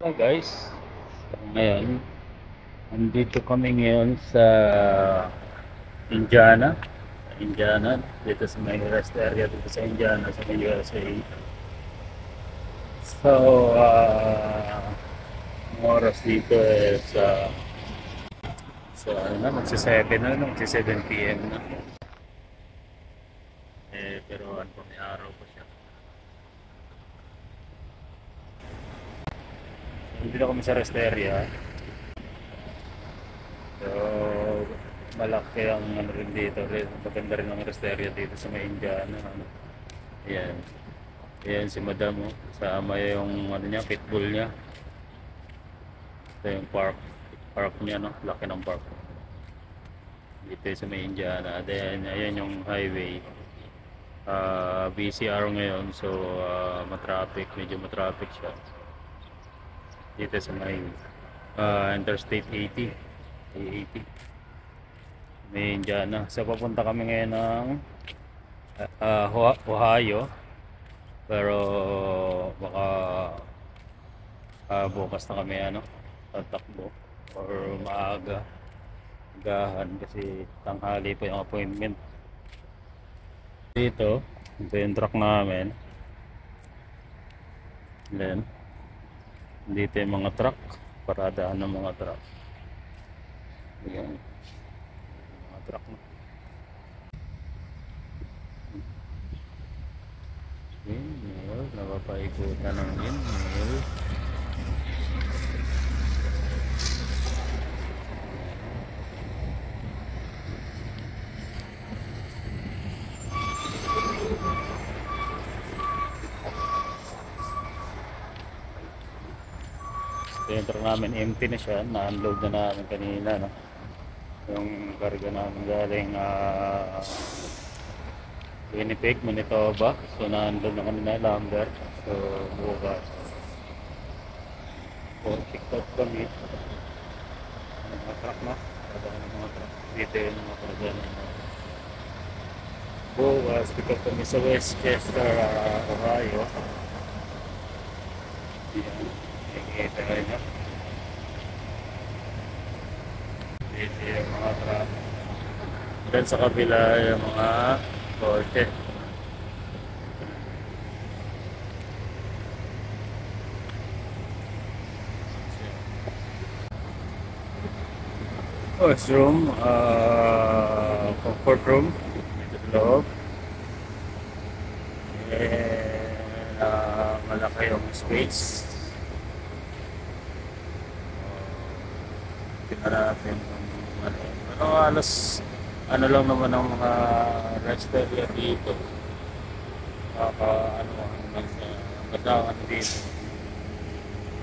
Hi guys, so, ngayon, nandito kami ngayon sa Indiana. Indiana, dito sa may rest area dito sa Indiana, sa may USA. So, ang oras dito sa ano na, magsi-7 na, magsi-7 PM na. Pero ano pa, may araw pa siya. So, dito kami sa rest area. So, malaki ang ano rin dito. Maganda rin ang rest area dito sa may Indiana. Ano. Ayan. Ayan si Madam, oh. Kasama yung ano niya, pitbull niya. Ito yung park niya, no? Laki ng park. Dito sa may Indiana. Then, ayan yung highway. Busy araw ngayon, so matraffic, medyo matraffic siya. Dito sa may Interstate 80. A80. May Indiana. So, papunta kami ngayon ng Ohio. Pero baka bukas na kami tatakbo or agahan kasi tanghali pa yung appointment dito. Ito yung truck namin. Then dito yung mga truck, paradahan ng mga truck. Yung mga truck na windmill, napapaikutan ng windmill. Yung truck namin empty na siya, na-unload na namin kanina, no? Yung karga namin galing Winnipeg, Manitoba. So na-unload na kanina lumber. So bukas for pick up kami mga truck na kada ng mga truck dito yung mga karga ng bukas pick up kami sa Westchester, Ohio. Yan, nakikita kayo na dito yung mga truck. Dan sa kabila yung mga kotse. Washroom, comfort room dito sa loob. Malaki yung space. Tingnan natin kung ano. Pero alas ano lang naman ang mga rest area dito. Ano hanggang sa gandaan dito.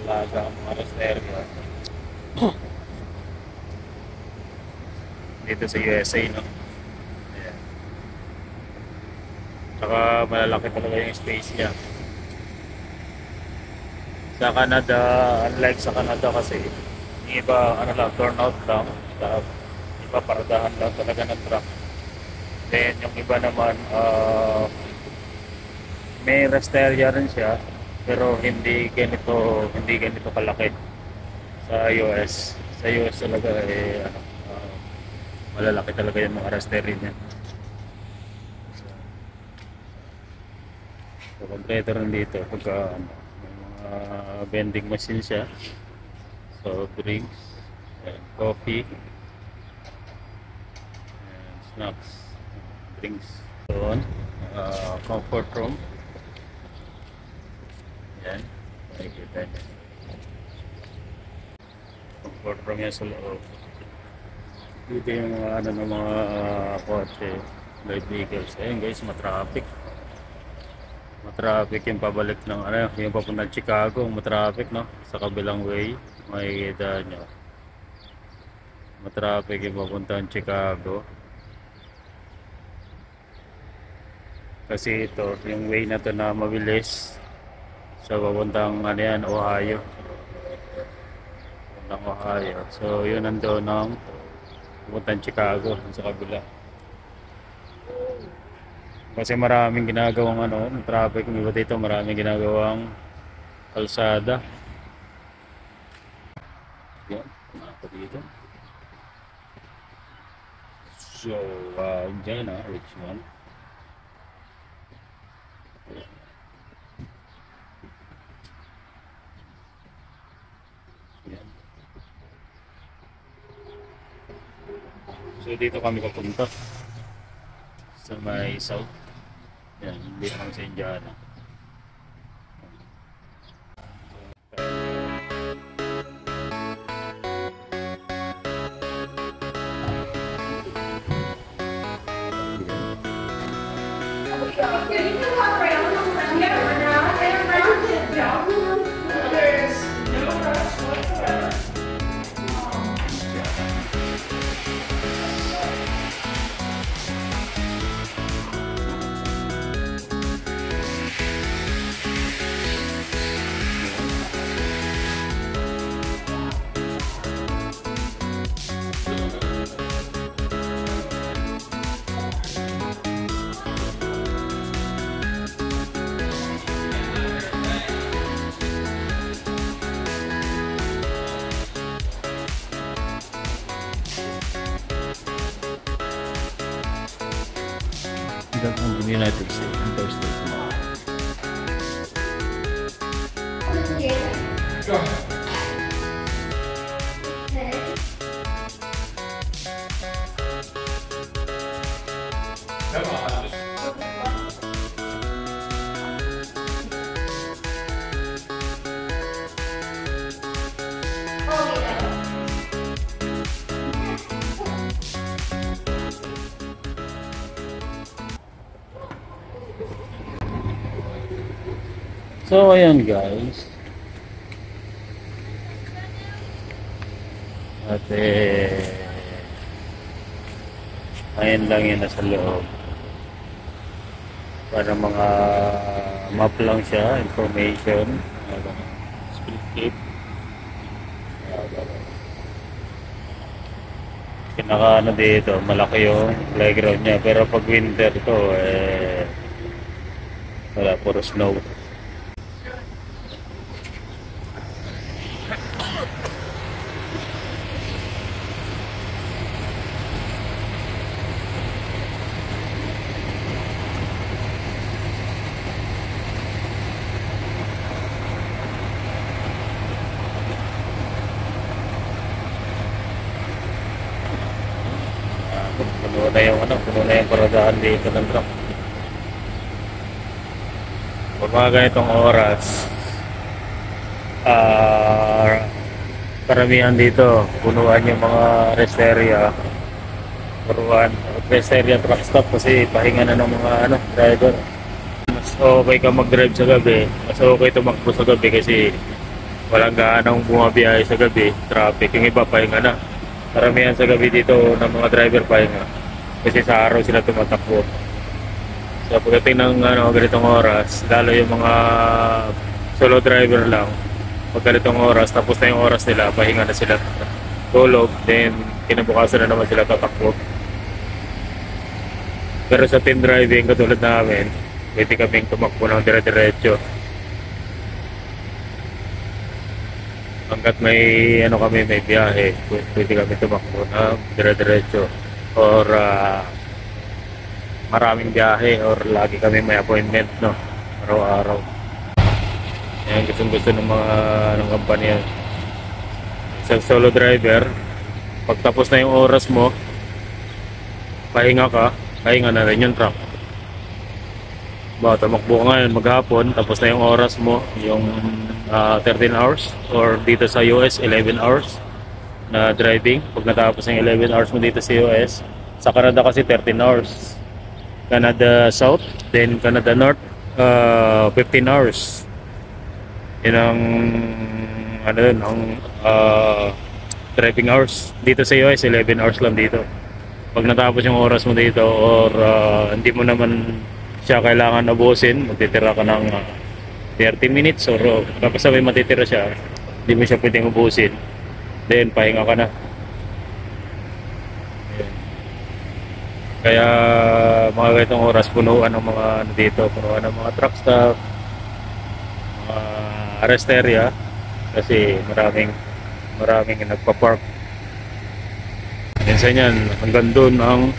Alaga ang mga rest area. Dito sa USA, no? Ayan. Saka malalaki talaga yung space niya. Sa Canada, unlike sa Canada kasi, yung iba ano lang, turnout lang. Iba paradahan lang talaga ng truck. Then yung iba naman, may rest area rin siya, pero hindi ganito kalaki sa US. Sa US talaga malalaki talaga yung mga rest area niya. So, kompleto rin dito pagka may mga vending machine siya. So, drinks, and coffee, and snacks, drinks. Doon, comfort room. Yan, makikita niyo. Comfort room yan sa loob. Dito yung mga ng mga kotse, light vehicles. Ayun guys, matraffic. Matraffic yung pabalik ng yung papuntang Chicago, matraffic, no? Sa kabilang way, makikita nyo. Matraffic yung papuntang Chicago. Kasi ito, yung way na to na mabilis. So papuntang Ohio. Papuntang Ohio. So yun nandoon ng papuntang Chicago sa kabila. Kasi maraming ginagawang traffic ng iba dito, maraming ginagawang kalsada. So, Indiana, Richmond. Yan. So, dito kami papunta sa may south. Yan, hindi kami sa Indiana. Ang United States Interstate Mall. So ayan guys. At ayan lang yun nasa loob. Para mga map lang siya, information. Split tip. Pinaka ano dito, malaki yung playground niya. Pero pag winter to, wala, puro snow. Puno na yung paradahan dito ng truck. Pag mga ganitong oras, karamihan dito, punuan yung mga rest area. Punuan, rest area truck stop kasi pahinga na ng mga driver. Mas okay ka mag-drive sa gabi, mas okay tumakbo sa gabi kasi walang gaanong bumabiyahe sa gabi, traffic, yung iba pahinga na. Karamihan sa gabi dito ng mga driver pahinga kasi sa araw sila tumatakbo. So pagdating ng ganitong oras, lalo yung mga solo driver lang, pag ganitong oras, tapos na yung oras nila, pahinga na sila, tulog, then kinabukasan na naman sila tatakbo. Pero sa team driving katulad namin, pwede kaming tumakbo ng dire-diretso hanggat may kami, may biyahe, pwede kami tumakbo ng dire-diretso or maraming biyahe or lagi kami may appointment araw-araw. Yan gusto ng mga kumpanya. Isang solo driver, pag tapos na yung oras mo, pahinga na rin yung truck. Tumakbo ka ngayon maghapon, tapos na yung oras mo, yung 13 hours or dito sa US 11 hours na driving. Pag natapos ng 11 hours mo dito sa US, sa Canada kasi 13 hours. Canada South, then Canada North, 15 hours. Yun ang driving hours. Dito sa US 11 hours lang dito. Pag natapos yung oras mo dito or hindi mo naman siya kailangan ubusin, magtitira ka ng 30 minutes or kapag sabay matitira siya, hindi mo siya pwedeng ubusin, then pahinga ka na. Kaya mga ganitong oras punuan ng mga dito, punuan ng mga truck stop, mga rest area kasi maraming nagpa-park. Minsan yan hanggang doon ang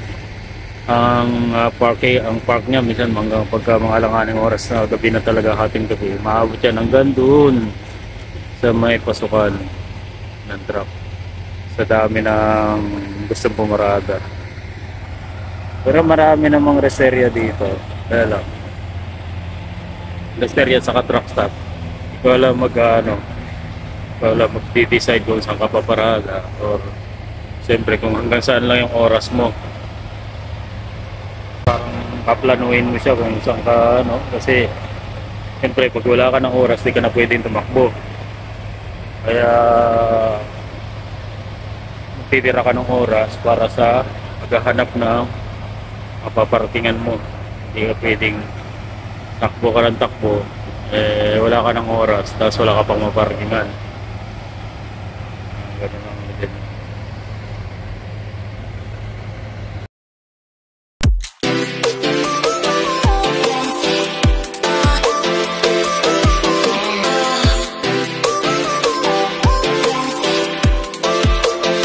Ang park niya minsan hanggang pagka mga alanganing oras na gabi na talaga, hating gabi, maabot yan hanggang doon sa may pasukan ng truck, sa dami ng gustong pumarada. Pero marami namang reserya dito, kaya lang reserya sa truck stop, ikaw lang ikaw lang magdi-decide kung saan ka paparada, or siyempre kung hanggang saan lang yung oras mo, paplanuhin mo siya kung saan ka kasi siyempre pag wala ka ng oras di ka na pwedeng tumakbo, kaya magtitira ka ng oras para sa maghahanap ng mapapartingan mo. Hindi ka pwedeng takbo ka ng takbo, wala ka ng oras tapos wala ka pang maparkingan. Ganun lang din.